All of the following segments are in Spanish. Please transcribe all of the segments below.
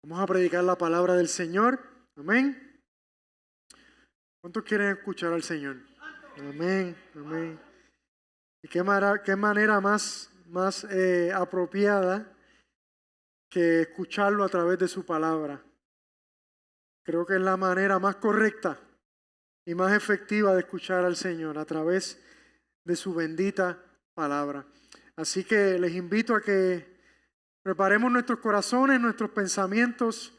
Vamos a predicar la palabra del Señor. Amén. ¿Cuántos quieren escuchar al Señor? Amén, amén. Y qué manera más apropiada que escucharlo a través de su palabra. Creo que es la manera más correcta y más efectiva de escuchar al Señor, a través de su bendita palabra. Así que les invito a que preparemos nuestros corazones, nuestros pensamientos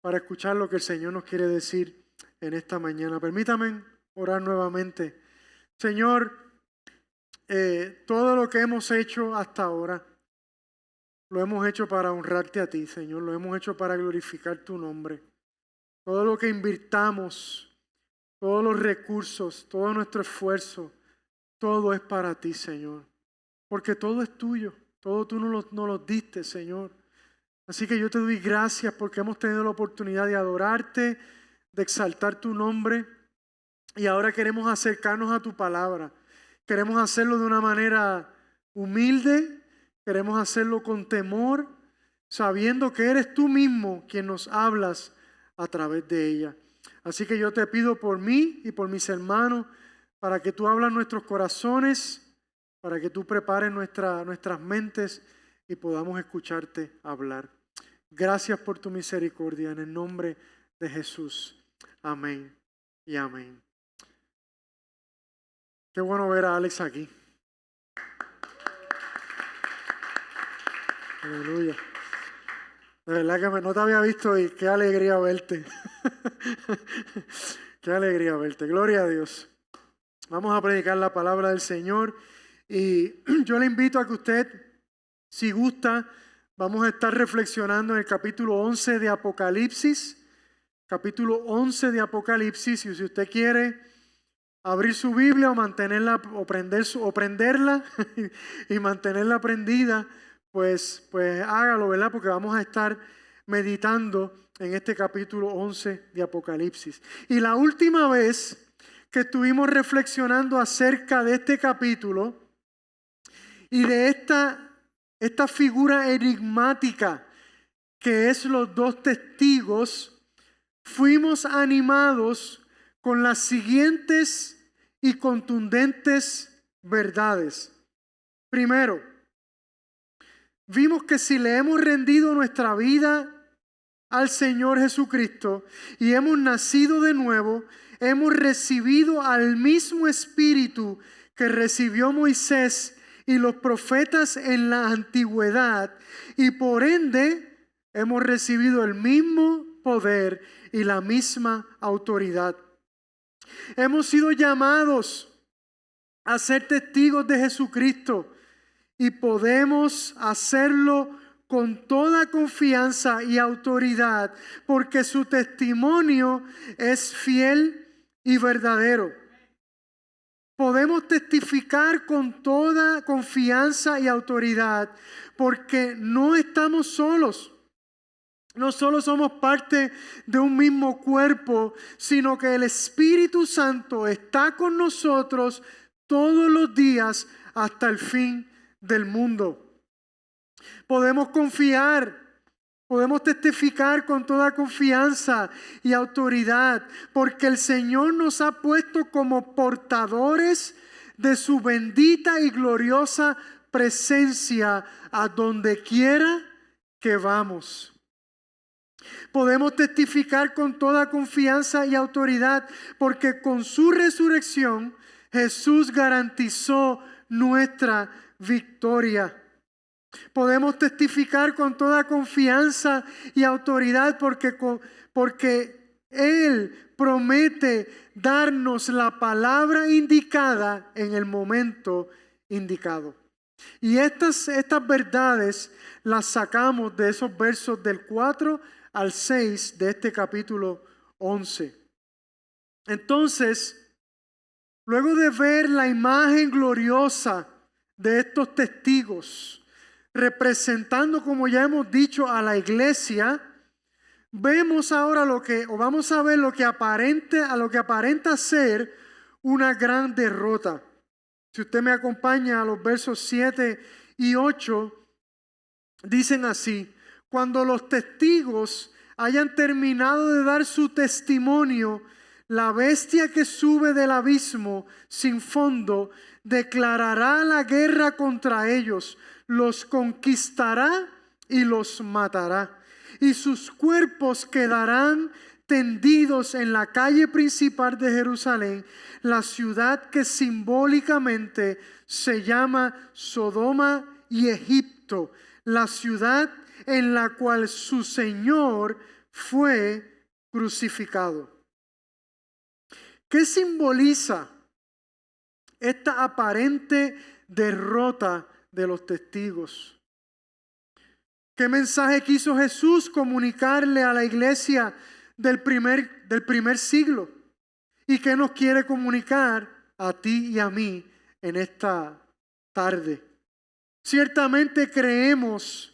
para escuchar lo que el Señor nos quiere decir en esta mañana. Permítanme orar nuevamente. Señor, todo lo que hemos hecho hasta ahora, lo hemos hecho para honrarte a ti, Señor. Lo hemos hecho para glorificar tu nombre. Todo lo que invirtamos, todos los recursos, todo nuestro esfuerzo, todo es para ti, Señor. Porque todo es tuyo. Todo tú nos lo diste, Señor. Así que yo te doy gracias porque hemos tenido la oportunidad de adorarte, de exaltar tu nombre. Y ahora queremos acercarnos a tu palabra. Queremos hacerlo de una manera humilde. Queremos hacerlo con temor, sabiendo que eres tú mismo quien nos hablas a través de ella. Así que yo te pido por mí y por mis hermanos, para que tú hablas nuestros corazones, para que tú prepares nuestras mentes y podamos escucharte hablar. Gracias por tu misericordia, en el nombre de Jesús. Amén y amén. Qué bueno ver a Alex aquí. Aleluya. De verdad que no te había visto y qué alegría verte. Qué alegría verte. Gloria a Dios. Vamos a predicar la palabra del Señor. Y yo le invito a que usted, si gusta, vamos a estar reflexionando en el capítulo 11 de Apocalipsis. Capítulo 11 de Apocalipsis. Y si usted quiere abrir su Biblia o mantenerla, o prenderla y mantenerla prendida, pues hágalo, ¿verdad? Porque vamos a estar meditando en este capítulo 11 de Apocalipsis. Y la última vez que estuvimos reflexionando acerca de este capítulo y de esta figura enigmática que es los dos testigos, fuimos animados con las siguientes y contundentes verdades. Primero, vimos que si le hemos rendido nuestra vida al Señor Jesucristo y hemos nacido de nuevo, hemos recibido al mismo Espíritu que recibió Moisés y los profetas en la antigüedad, y por ende hemos recibido el mismo poder y la misma autoridad. Hemos sido llamados a ser testigos de Jesucristo y podemos hacerlo con toda confianza y autoridad, porque su testimonio es fiel y verdadero. Podemos testificar con toda confianza y autoridad porque no estamos solos. No solo somos parte de un mismo cuerpo, sino que el Espíritu Santo está con nosotros todos los días hasta el fin del mundo. Podemos confiar, podemos testificar con toda confianza y autoridad, porque el Señor nos ha puesto como portadores de su bendita y gloriosa presencia a donde quiera que vamos. Podemos testificar con toda confianza y autoridad, porque con su resurrección Jesús garantizó nuestra victoria. Podemos testificar con toda confianza y autoridad porque Él promete darnos la palabra indicada en el momento indicado. Y estas verdades las sacamos de esos versos del 4 al 6 de este capítulo 11. Entonces, luego de ver la imagen gloriosa de estos testigos, representando, como ya hemos dicho, a la iglesia, vemos ahora vamos a ver lo que aparenta ser una gran derrota. Si usted me acompaña a los versos 7 y 8, dicen así: cuando los testigos hayan terminado de dar su testimonio, la bestia que sube del abismo sin fondo declarará la guerra contra ellos, los conquistará y los matará. Y sus cuerpos quedarán tendidos en la calle principal de Jerusalén, la ciudad que simbólicamente se llama Sodoma y Egipto, la ciudad en la cual su Señor fue crucificado. ¿Qué simboliza esta aparente derrota de los testigos? ¿Qué mensaje quiso Jesús comunicarle a la iglesia del primer siglo? ¿Y qué nos quiere comunicar a ti y a mí en esta tarde? Ciertamente creemos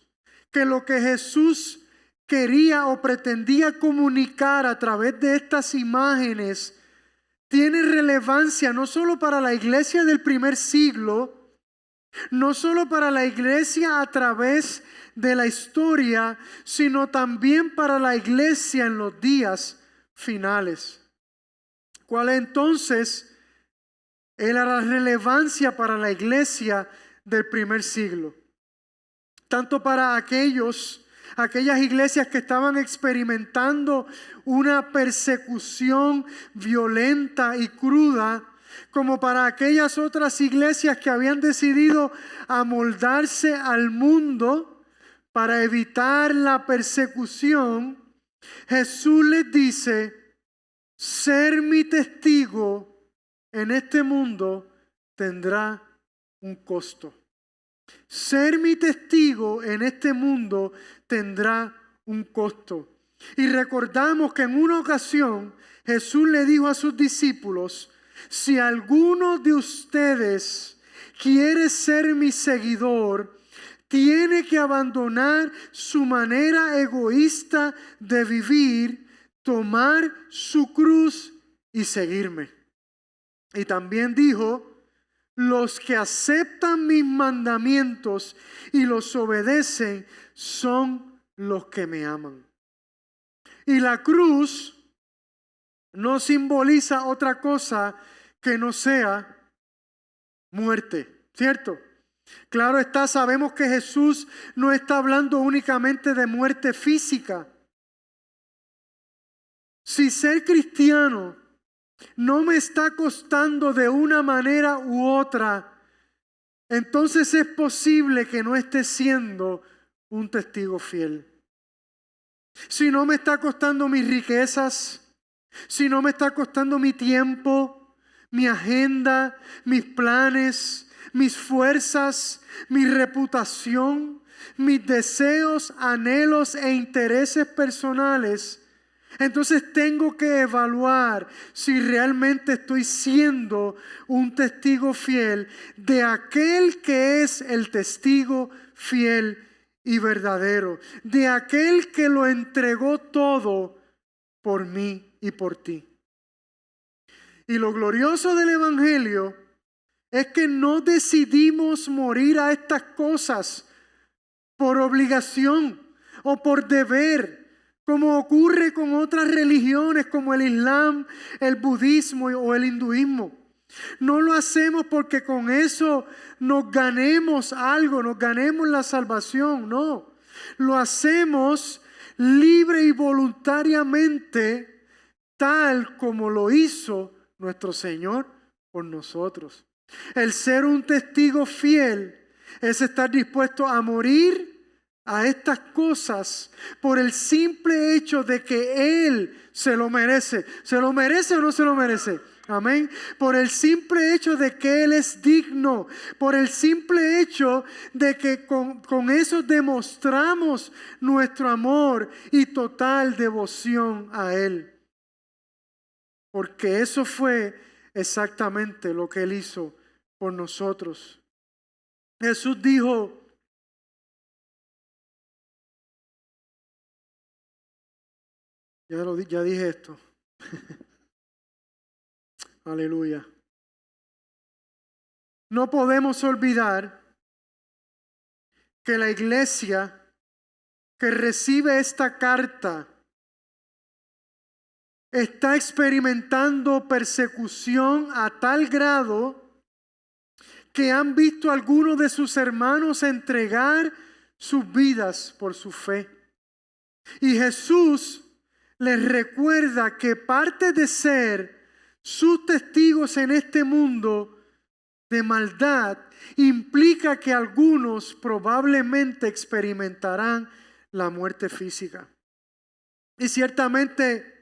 que lo que Jesús quería o pretendía comunicar a través de estas imágenes tiene relevancia no solo para la iglesia del primer siglo, no solo para la iglesia a través de la historia, sino también para la iglesia en los días finales. ¿Cuál entonces era la relevancia para la iglesia del primer siglo? Tanto para aquellas iglesias que estaban experimentando una persecución violenta y cruda, como para aquellas otras iglesias que habían decidido amoldarse al mundo para evitar la persecución. Jesús les dice: ser mi testigo en este mundo tendrá un costo. Ser mi testigo en este mundo tendrá un costo. Y recordamos que en una ocasión Jesús le dijo a sus discípulos: si alguno de ustedes quiere ser mi seguidor, tiene que abandonar su manera egoísta de vivir, tomar su cruz y seguirme. Y también dijo: los que aceptan mis mandamientos y los obedecen son los que me aman. Y la cruz no simboliza otra cosa que no sea muerte, ¿cierto? Claro está, sabemos que Jesús no está hablando únicamente de muerte física. Si ser cristiano no me está costando de una manera u otra, entonces es posible que no esté siendo un testigo fiel. Si no me está costando mis riquezas, si no me está costando mi tiempo, mi agenda, mis planes, mis fuerzas, mi reputación, mis deseos, anhelos e intereses personales, entonces tengo que evaluar si realmente estoy siendo un testigo fiel de aquel que es el testigo fiel y verdadero, de aquel que lo entregó todo por mí y por ti. Y lo glorioso del Evangelio es que no decidimos morir a estas cosas por obligación o por deber, como ocurre con otras religiones como el Islam, el budismo o el hinduismo. No lo hacemos porque con eso nos ganemos algo, nos ganemos la salvación, no. Lo hacemos libre y voluntariamente, tal como lo hizo nuestro Señor por nosotros. El ser un testigo fiel es estar dispuesto a morir a estas cosas por el simple hecho de que Él se lo merece. ¿Se lo merece o no se lo merece? Amén. Por el simple hecho de que Él es digno. Por el simple hecho de que con eso demostramos nuestro amor y total devoción a Él. Porque eso fue exactamente lo que Él hizo por nosotros. Jesús dijo: ya dije esto. Aleluya. No podemos olvidar que la iglesia que recibe esta carta está experimentando persecución a tal grado que han visto a algunos de sus hermanos entregar sus vidas por su fe. Y Jesús les recuerda que parte de ser sus testigos en este mundo de maldad implica que algunos probablemente experimentarán la muerte física. Y ciertamente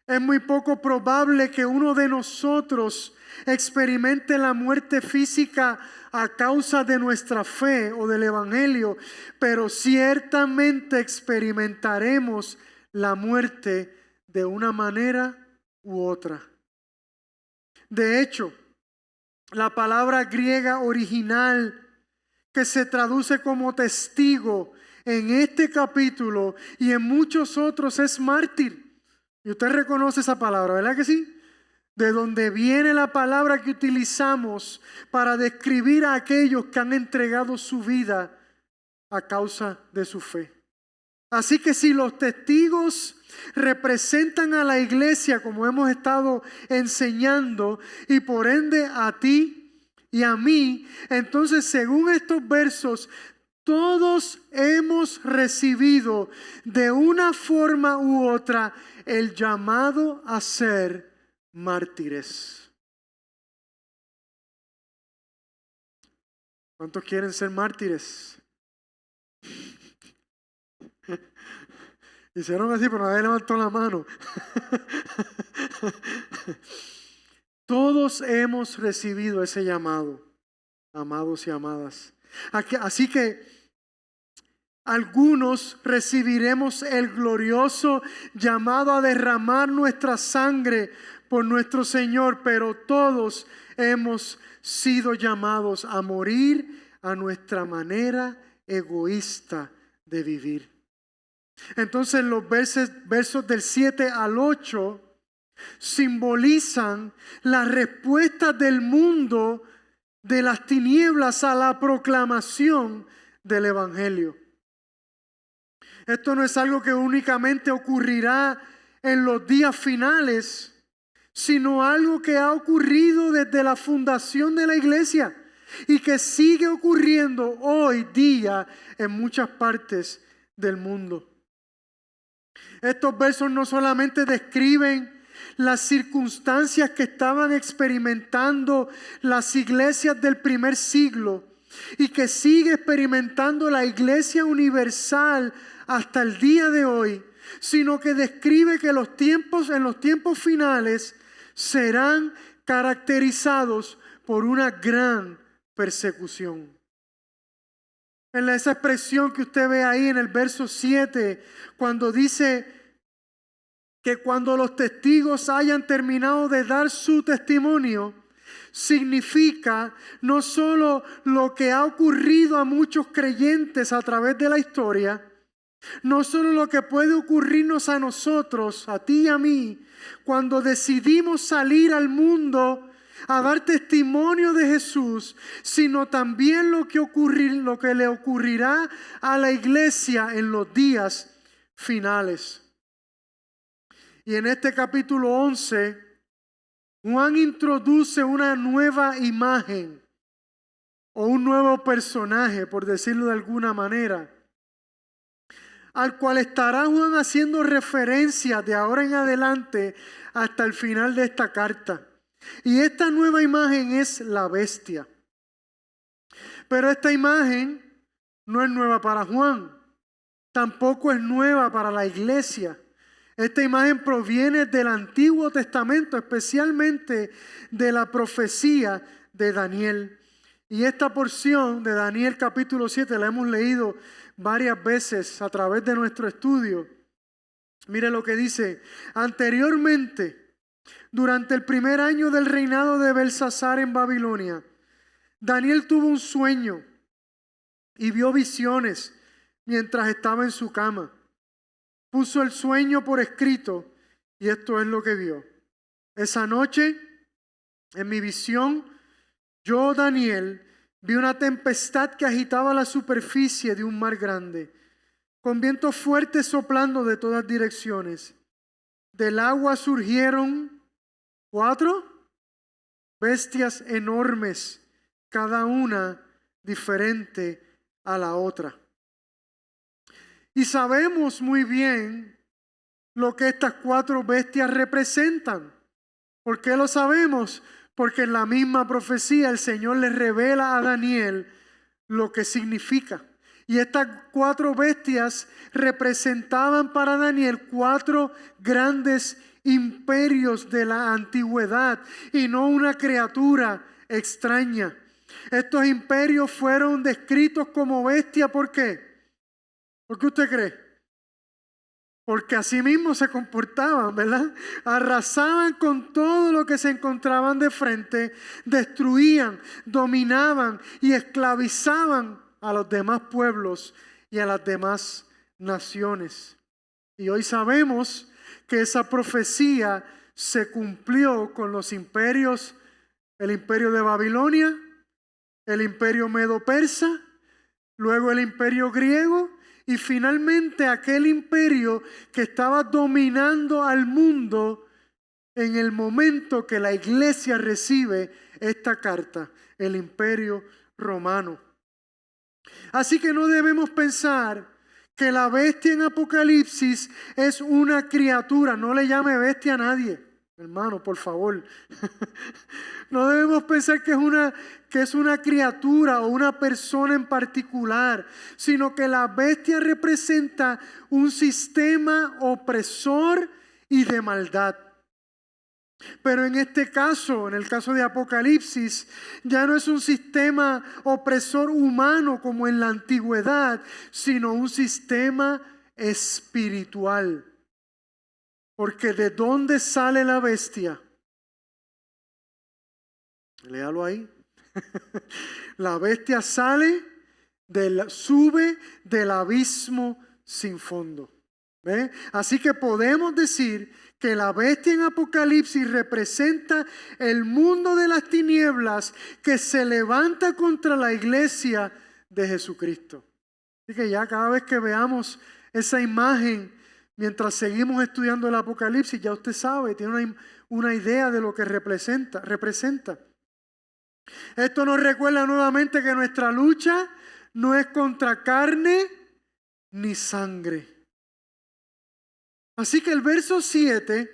es muy poco probable que uno de nosotros experimente la muerte física a causa de nuestra fe o del Evangelio, pero ciertamente experimentaremos la muerte de una manera u otra. De hecho, la palabra griega original que se traduce como testigo en este capítulo y en muchos otros es mártir. Y usted reconoce esa palabra, ¿verdad que sí? De donde viene la palabra que utilizamos para describir a aquellos que han entregado su vida a causa de su fe. Así que si los testigos representan a la iglesia, como hemos estado enseñando, y por ende a ti y a mí, entonces según estos versos, todos hemos recibido de una forma u otra el llamado a ser mártires. ¿Cuántos quieren ser mártires? Hicieron así, pero nadie levantó la mano. Todos hemos recibido ese llamado, amados y amadas. Así que algunos recibiremos el glorioso llamado a derramar nuestra sangre por nuestro Señor, pero todos hemos sido llamados a morir a nuestra manera egoísta de vivir. Entonces los versos del 7 al 8 simbolizan la respuesta del mundo de las tinieblas a la proclamación del Evangelio. Esto no es algo que únicamente ocurrirá en los días finales, sino algo que ha ocurrido desde la fundación de la iglesia y que sigue ocurriendo hoy día en muchas partes del mundo. Estos versos no solamente describen las circunstancias que estaban experimentando las iglesias del primer siglo y que sigue experimentando la iglesia universal hasta el día de hoy, sino que describe que en los tiempos finales serán caracterizados por una gran persecución. En esa expresión que usted ve ahí en el verso 7, cuando dice que cuando los testigos hayan terminado de dar su testimonio, significa no solo lo que ha ocurrido a muchos creyentes a través de la historia, no solo lo que puede ocurrirnos a nosotros, a ti y a mí, cuando decidimos salir al mundo a dar testimonio de Jesús, sino también lo que le ocurrirá a la iglesia en los días finales. Y en este capítulo 11, Juan introduce una nueva imagen o un nuevo personaje, por decirlo de alguna manera, al cual estará Juan haciendo referencia de ahora en adelante hasta el final de esta carta. Y esta nueva imagen es la bestia. Pero esta imagen no es nueva para Juan, tampoco es nueva para la iglesia. Esta imagen proviene del Antiguo Testamento, especialmente de la profecía de Daniel. Y esta porción de Daniel capítulo 7 la hemos leído varias veces a través de nuestro estudio. Mire lo que dice: anteriormente, durante el primer año del reinado de Belsasar en Babilonia, Daniel tuvo un sueño y vio visiones mientras estaba en su cama. Puso el sueño por escrito y esto es lo que vio. Esa noche, en mi visión, yo, Daniel, vi una tempestad que agitaba la superficie de un mar grande, con vientos fuertes soplando de todas direcciones. del agua surgieron 4 bestias enormes, cada una diferente a la otra. Y sabemos muy bien lo que estas 4 bestias representan. ¿Por qué lo sabemos? Porque en la misma profecía el Señor le revela a Daniel lo que significa. Y estas 4 bestias representaban para Daniel 4 grandes imperios de la antigüedad y no una criatura extraña. Estos imperios fueron descritos como bestias. ¿Por qué? ¿Por qué usted cree? Porque así mismo se comportaban, ¿verdad? Arrasaban con todo lo que se encontraban de frente, destruían, dominaban y esclavizaban a los demás pueblos y a las demás naciones. Y hoy sabemos que esa profecía se cumplió con los imperios, el imperio de Babilonia, el imperio medo-persa, luego el imperio griego y finalmente aquel imperio que estaba dominando al mundo en el momento que la iglesia recibe esta carta, el imperio romano. Así que no debemos pensar que la bestia en Apocalipsis es una criatura. No le llame bestia a nadie, hermano, por favor. No debemos pensar que es una criatura o una persona en particular, sino que la bestia representa un sistema opresor y de maldad. Pero en este caso, en el caso de Apocalipsis, ya no es un sistema opresor humano como en la antigüedad, sino un sistema espiritual. Porque ¿de dónde sale la bestia? Léalo ahí. La bestia sube del abismo sin fondo. ¿Ve? Así que podemos decir que la bestia en Apocalipsis representa el mundo de las tinieblas que se levanta contra la iglesia de Jesucristo. Así que ya cada vez que veamos esa imagen, mientras seguimos estudiando el Apocalipsis, ya usted sabe, tiene una idea de lo que representa. Esto nos recuerda nuevamente que nuestra lucha no es contra carne ni sangre. Así que el verso 7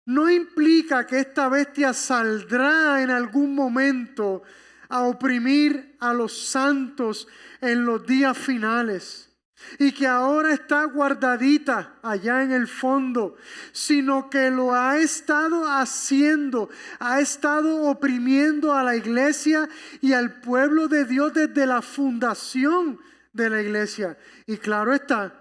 no implica que esta bestia saldrá en algún momento a oprimir a los santos en los días finales y que ahora está guardadita allá en el fondo, sino que lo ha estado haciendo, ha estado oprimiendo a la iglesia y al pueblo de Dios desde la fundación de la iglesia. Y claro está,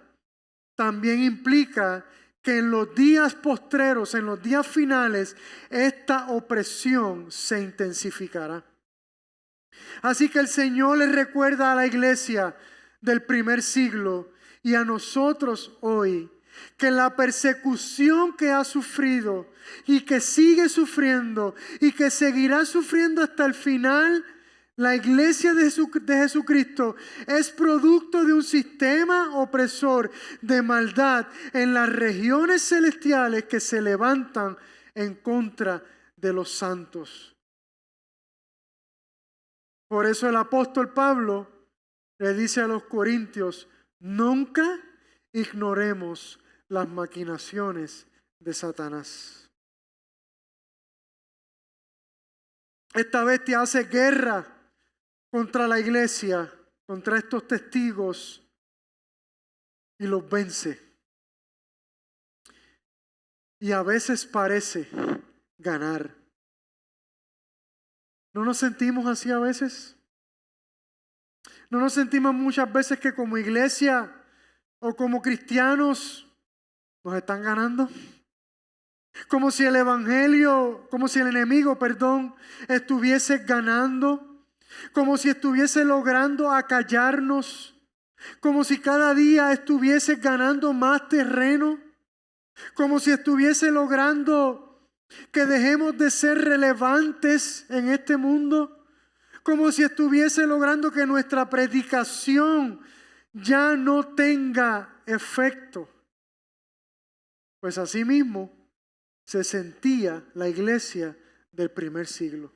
también implica que en los días postreros, en los días finales, esta opresión se intensificará. Así que el Señor le recuerda a la iglesia del primer siglo y a nosotros hoy que la persecución que ha sufrido y que sigue sufriendo y que seguirá sufriendo hasta el final, la iglesia de Jesucristo es producto de un sistema opresor de maldad en las regiones celestiales que se levantan en contra de los santos. Por eso el apóstol Pablo le dice a los corintios: nunca ignoremos las maquinaciones de Satanás. Esta bestia hace guerra contra la iglesia, contra estos testigos, y los vence. Y a veces parece ganar. ¿No nos sentimos así a veces? ¿No nos sentimos muchas veces que como iglesia o como cristianos nos están ganando? Como si el enemigo, estuviese ganando. Como si estuviese logrando acallarnos, como si cada día estuviese ganando más terreno, como si estuviese logrando que dejemos de ser relevantes en este mundo, como si estuviese logrando que nuestra predicación ya no tenga efecto. Pues así mismo se sentía la iglesia del primer siglo.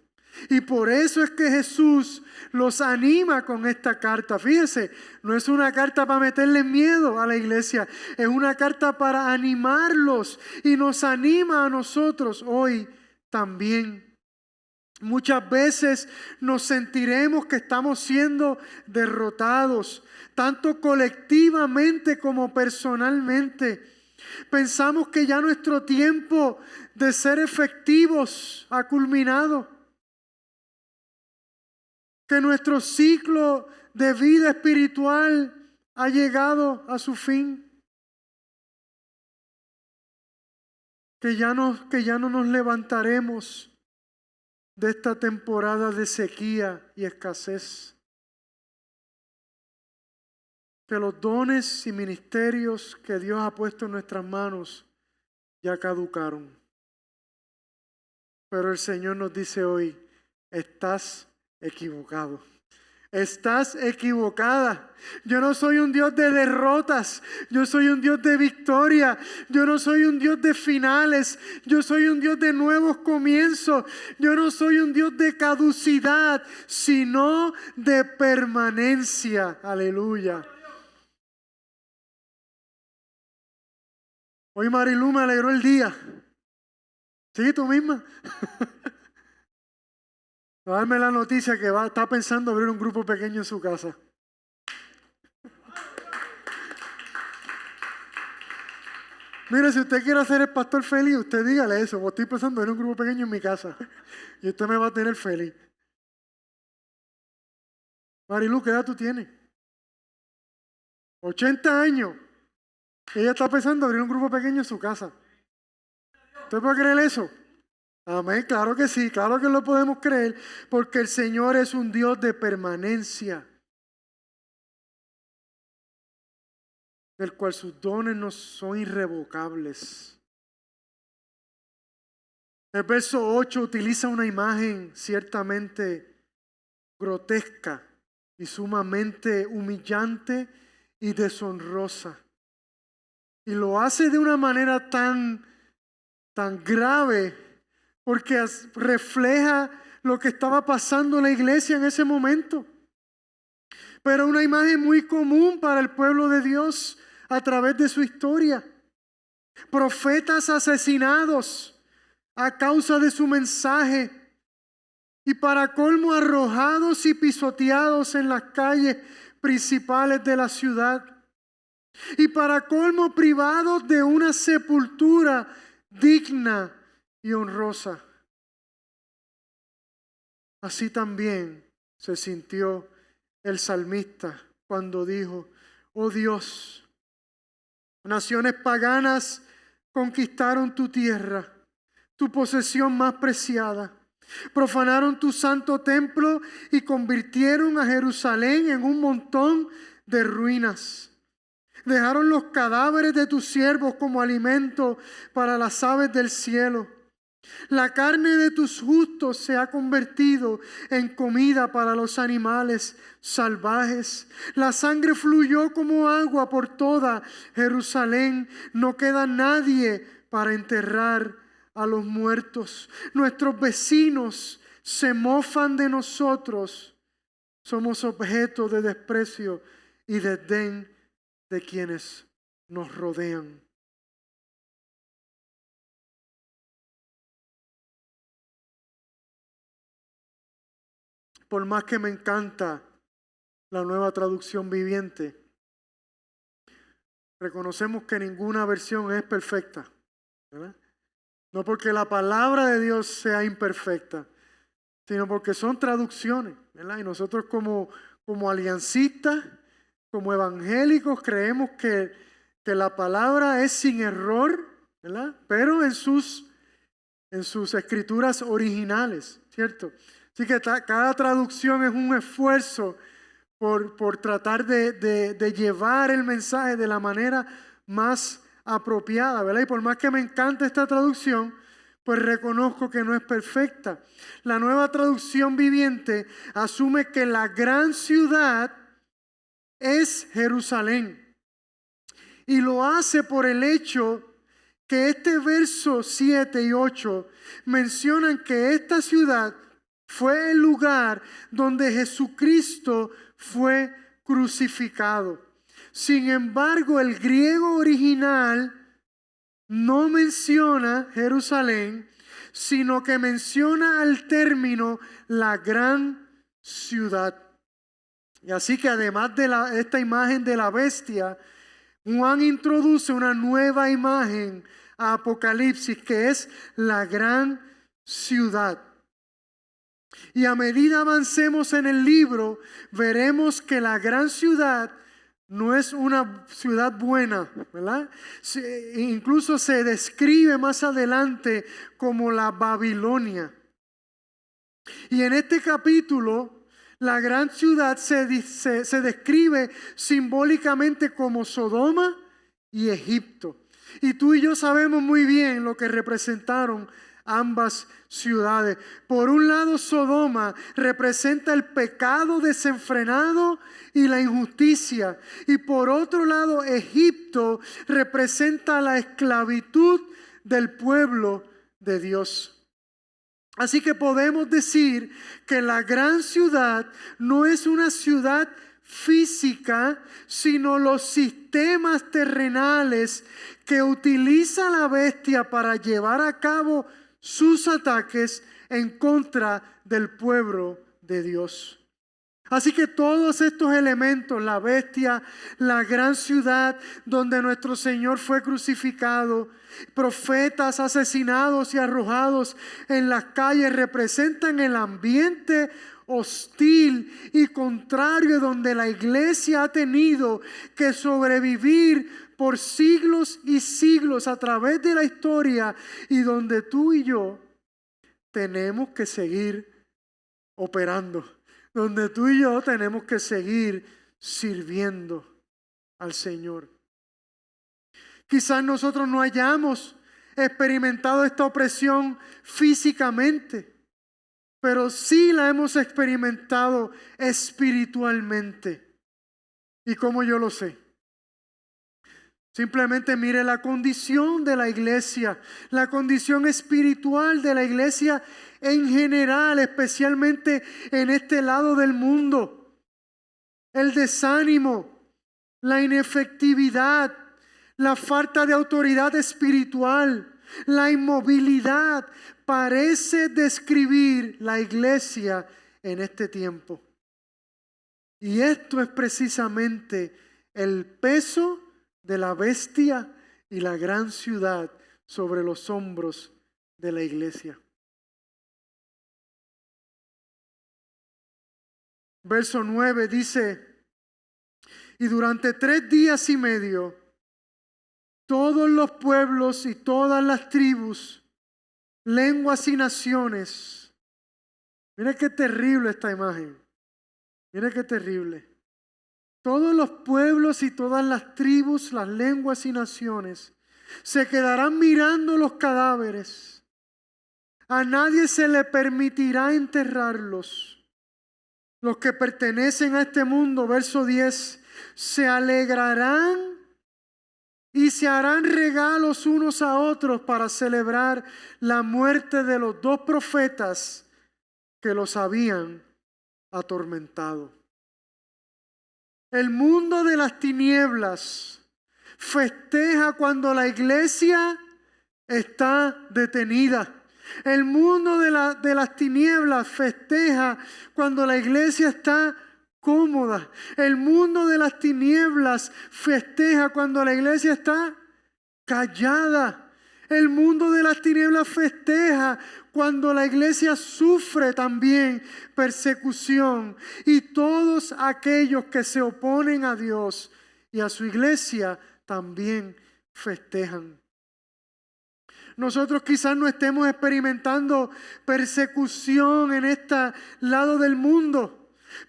Y por eso es que Jesús los anima con esta carta. Fíjese, no es una carta para meterle miedo a la iglesia, es una carta para animarlos y nos anima a nosotros hoy también. Muchas veces nos sentiremos que estamos siendo derrotados, tanto colectivamente como personalmente. Pensamos que ya nuestro tiempo de ser efectivos ha culminado, que nuestro ciclo de vida espiritual ha llegado a su fin, que ya no nos levantaremos de esta temporada de sequía y escasez, que los dones y ministerios que Dios ha puesto en nuestras manos ya caducaron. Pero el Señor nos dice hoy, estás equivocado. Estás equivocada. Yo no soy un Dios de derrotas. Yo soy un Dios de victoria. Yo no soy un Dios de finales. Yo soy un Dios de nuevos comienzos. Yo no soy un Dios de caducidad, sino de permanencia. Aleluya. Hoy Marilu me alegró el día. ¿Sí, tú misma? Va a darme la noticia que está pensando abrir un grupo pequeño en su casa. Mire, si usted quiere hacer el pastor feliz, usted dígale eso. Pues estoy pensando en un grupo pequeño en mi casa. Y usted me va a tener feliz. Marilu, ¿qué edad tú tienes? 80 años. Ella está pensando en abrir un grupo pequeño en su casa. ¿Usted puede creer eso? Amén, claro que sí, claro que lo podemos creer, porque el Señor es un Dios de permanencia, del cual sus dones no son irrevocables. El verso 8 utiliza una imagen ciertamente grotesca y sumamente humillante y deshonrosa. Y lo hace de una manera tan grave, porque refleja lo que estaba pasando en la iglesia en ese momento. Pero una imagen muy común para el pueblo de Dios a través de su historia. Profetas asesinados a causa de su mensaje y para colmo arrojados y pisoteados en las calles principales de la ciudad. Y para colmo privados de una sepultura digna y honrosa. Así también se sintió el salmista cuando dijo, oh Dios, naciones paganas conquistaron tu tierra, tu posesión más preciada. Profanaron tu santo templo y convirtieron a Jerusalén en un montón de ruinas. Dejaron los cadáveres de tus siervos como alimento para las aves del cielo. La carne de tus justos se ha convertido en comida para los animales salvajes. La sangre fluyó como agua por toda Jerusalén. No queda nadie para enterrar a los muertos. Nuestros vecinos se mofan de nosotros. Somos objeto de desprecio y desdén de quienes nos rodean. Por más que me encanta la Nueva Traducción Viviente, reconocemos que ninguna versión es perfecta, ¿verdad? No porque la palabra de Dios sea imperfecta, sino porque son traducciones, ¿verdad? Y nosotros como aliancistas, como evangélicos, creemos que la palabra es sin error, ¿verdad? Pero en sus escrituras originales, ¿cierto? Así que cada traducción es un esfuerzo por tratar de llevar el mensaje de la manera más apropiada, ¿verdad? Y por más que me encante esta traducción, pues reconozco que no es perfecta. La Nueva Traducción Viviente asume que la gran ciudad es Jerusalén. Y lo hace por el hecho que este verso 7 y 8 mencionan que esta ciudad fue el lugar donde Jesucristo fue crucificado. Sin embargo, el griego original no menciona Jerusalén, sino que menciona al término la gran ciudad. Y así que además de esta imagen de la bestia, Juan introduce una nueva imagen a Apocalipsis, que es la gran ciudad. Y a medida avancemos en el libro, veremos que la gran ciudad no es una ciudad buena, ¿verdad? Incluso se describe más adelante como la Babilonia. Y en este capítulo, la gran ciudad se describe simbólicamente como Sodoma y Egipto. Y tú y yo sabemos muy bien lo que representaron ambas ciudades. Por un lado, Sodoma representa el pecado desenfrenado y la injusticia. Y por otro lado, Egipto representa la esclavitud del pueblo de Dios. Así que podemos decir que la gran ciudad no es una ciudad física, sino los sistemas terrenales que utiliza la bestia para llevar a cabo sus ataques en contra del pueblo de Dios. Así que todos estos elementos, la bestia, la gran ciudad donde nuestro Señor fue crucificado, profetas asesinados y arrojados en las calles, representan el ambiente hostil y contrario donde la iglesia ha tenido que sobrevivir por siglos y siglos a través de la historia, y donde tú y yo tenemos que seguir operando, donde tú y yo tenemos que seguir sirviendo al Señor. Quizás nosotros no hayamos experimentado esta opresión físicamente, pero sí la hemos experimentado espiritualmente. ¿Y cómo yo lo sé? Simplemente mire la condición de la iglesia, la condición espiritual de la iglesia en general, especialmente en este lado del mundo. El desánimo, la inefectividad, la falta de autoridad espiritual, la inmovilidad, parece describir la iglesia en este tiempo. Y esto es precisamente el peso de la bestia y la gran ciudad sobre los hombros de la iglesia. Verso 9 dice: y durante 3 días y medio, todos los pueblos y todas las tribus, lenguas y naciones. Mira qué terrible esta imagen. Mira qué terrible. Todos los pueblos y todas las tribus, las lenguas y naciones se quedarán mirando los cadáveres. A nadie se le permitirá enterrarlos. Los que pertenecen a este mundo, verso 10, se alegrarán y se harán regalos unos a otros para celebrar la muerte de los 2 profetas que los habían atormentado. El mundo de las tinieblas festeja cuando la iglesia está detenida. El mundo de las tinieblas festeja cuando la iglesia está cómoda. El mundo de las tinieblas festeja cuando la iglesia está callada. El mundo de las tinieblas festeja cuando la iglesia sufre también persecución. Y todos aquellos que se oponen a Dios y a su iglesia también festejan. Nosotros quizás no estemos experimentando persecución en este lado del mundo,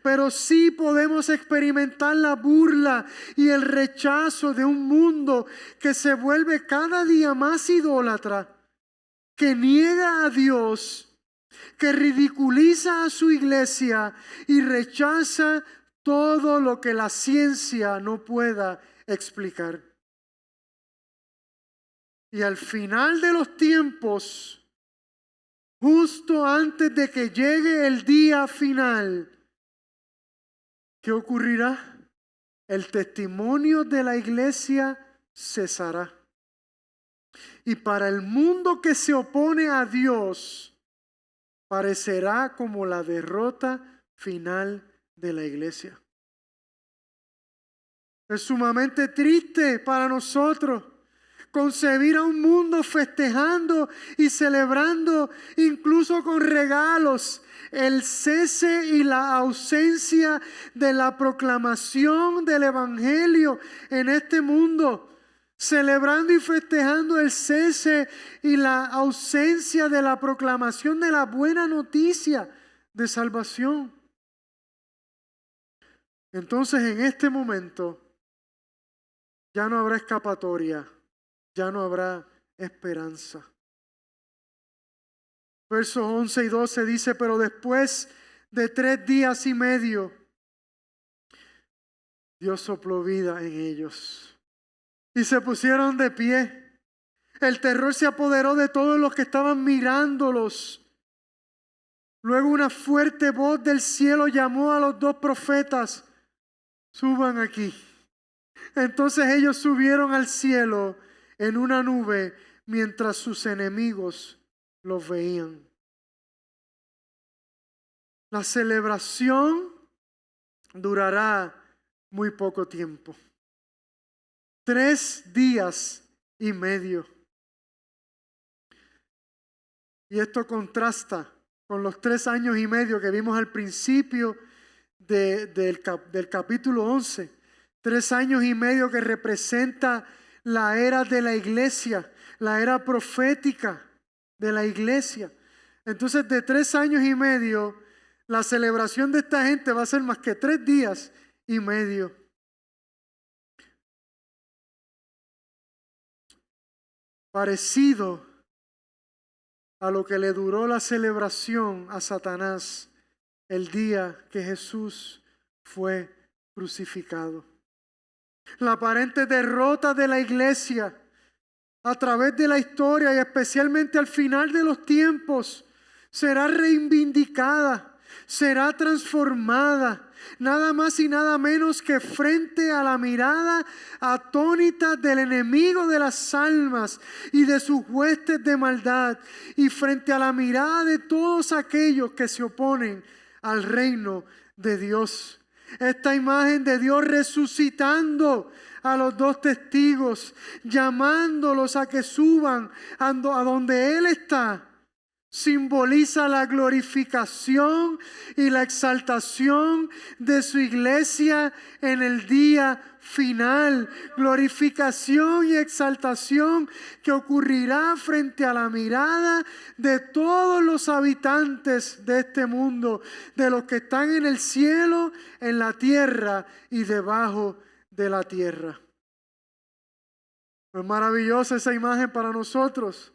pero sí podemos experimentar la burla y el rechazo de un mundo que se vuelve cada día más idólatra, que niega a Dios, que ridiculiza a su iglesia y rechaza todo lo que la ciencia no pueda explicar. Y al final de los tiempos, justo antes de que llegue el día final, ¿qué ocurrirá? El testimonio de la iglesia cesará. Y para el mundo que se opone a Dios, parecerá como la derrota final de la iglesia. Es sumamente triste para nosotros concebir a un mundo festejando y celebrando, incluso con regalos, el cese y la ausencia de la proclamación del Evangelio en este mundo. Celebrando y festejando el cese y la ausencia de la proclamación de la buena noticia de salvación. Entonces, en este momento, ya no habrá escapatoria, ya no habrá esperanza. Versos 11 y 12 dice: pero después de 3 días y medio, Dios sopló vida en ellos y se pusieron de pie. El terror se apoderó de todos los que estaban mirándolos. Luego una fuerte voz del cielo llamó a los 2 profetas: suban aquí. Entonces ellos subieron al cielo en una nube mientras sus enemigos los veían. La celebración durará muy poco tiempo. 3 días y medio. Y esto contrasta con los 3 años y medio que vimos al principio del capítulo 11. 3 años y medio que representa la era de la iglesia, la era profética de la iglesia. Entonces, de 3 años y medio, la celebración de esta gente va a ser más que 3 días y medio. Parecido a lo que le duró la celebración a Satanás el día que Jesús fue crucificado. La aparente derrota de la iglesia a través de la historia y especialmente al final de los tiempos será reivindicada, será transformada, nada más y nada menos que frente a la mirada atónita del enemigo de las almas y de sus huestes de maldad, y frente a la mirada de todos aquellos que se oponen al reino de Dios. Esta imagen de Dios resucitando a los 2 testigos, llamándolos a que suban a donde Él está, simboliza la glorificación y la exaltación de su iglesia en el día final. Glorificación y exaltación que ocurrirá frente a la mirada de todos los habitantes de este mundo, de los que están en el cielo, en la tierra y debajo de la tierra. Es maravillosa esa imagen para nosotros.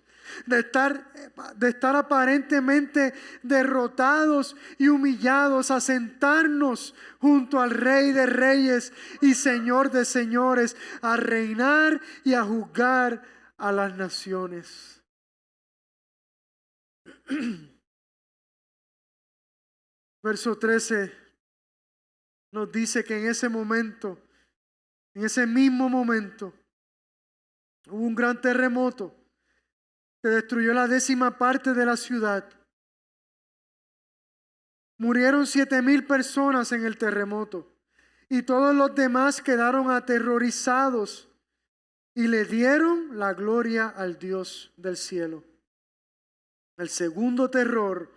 De estar aparentemente derrotados y humillados, a sentarnos junto al Rey de Reyes y Señor de Señores, a reinar y a juzgar a las naciones. Verso 13 nos dice que en ese momento, en ese mismo momento, hubo un gran terremoto que destruyó la 10ª parte de la ciudad. Murieron 7,000 personas en el terremoto y todos los demás quedaron aterrorizados y le dieron la gloria al Dios del cielo. El segundo terror,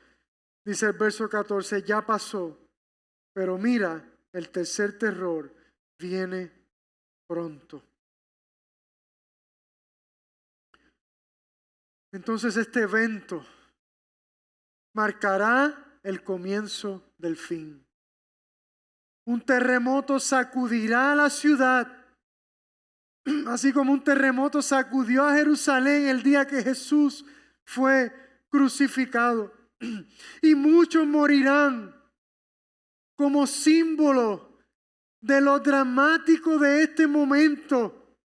dice el verso 14, ya pasó, pero mira, el tercer terror viene pronto. Entonces este evento marcará el comienzo del fin. Un terremoto sacudirá a la ciudad, así como un terremoto sacudió a Jerusalén el día que Jesús fue crucificado. Y muchos morirán como símbolo de lo dramático de este momento.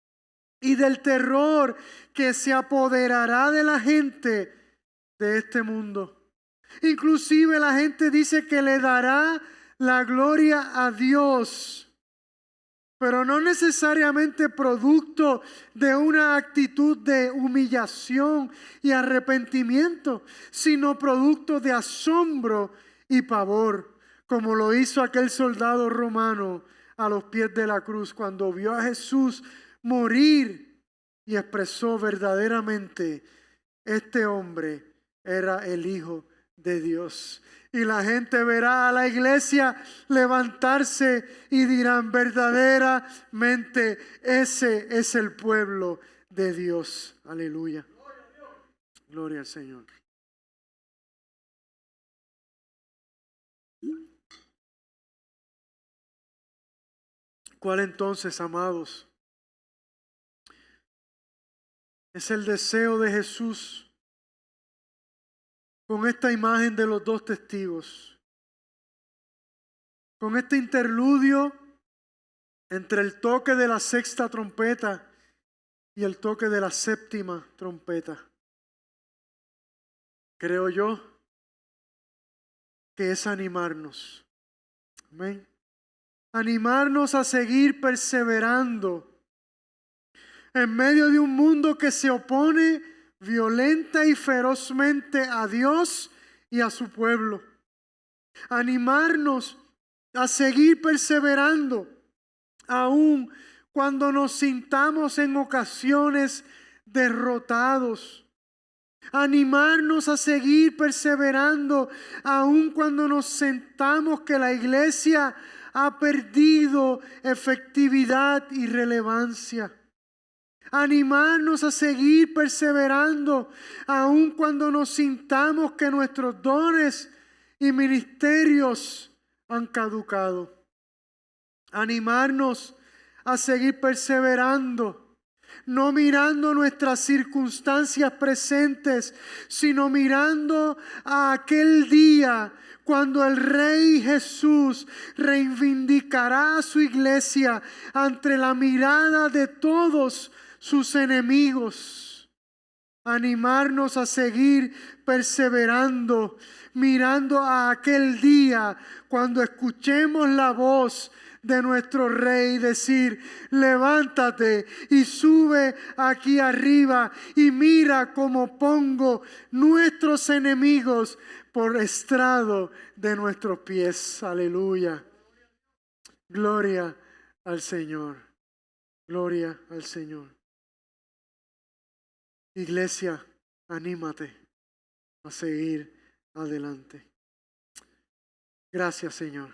y del terror que se apoderará de la gente de este mundo. Inclusive la gente dice que le dará la gloria a Dios, pero no necesariamente producto de una actitud de humillación y arrepentimiento, sino producto de asombro y pavor, como lo hizo aquel soldado romano a los pies de la cruz cuando vio a Jesús morir y expresó verdaderamente: este hombre era el Hijo de Dios. Y la gente verá a la iglesia levantarse y dirán: verdaderamente ese es el pueblo de Dios. Aleluya. Gloria al Señor. ¿Cuál entonces, amados, es el deseo de Jesús con esta imagen de los dos testigos? Con este interludio entre el toque de la sexta trompeta y el toque de la séptima trompeta, creo yo que es animarnos. Amén. Animarnos a seguir perseverando en medio de un mundo que se opone violenta y ferozmente a Dios y a su pueblo. Animarnos a seguir perseverando aun cuando nos sintamos en ocasiones derrotados. Animarnos a seguir perseverando aun cuando nos sentamos que la iglesia ha perdido efectividad y relevancia. Animarnos a seguir perseverando aun cuando nos sintamos que nuestros dones y ministerios han caducado. Animarnos a seguir perseverando, no mirando nuestras circunstancias presentes, sino mirando a aquel día cuando el Rey Jesús reivindicará a su iglesia ante la mirada de todos sus enemigos. Animarnos a seguir perseverando, mirando a aquel día cuando escuchemos la voz de nuestro Rey decir: levántate y sube aquí arriba y mira cómo pongo nuestros enemigos por estrado de nuestros pies. Aleluya. Gloria al Señor. Gloria al Señor. Iglesia, anímate a seguir adelante. Gracias, Señor.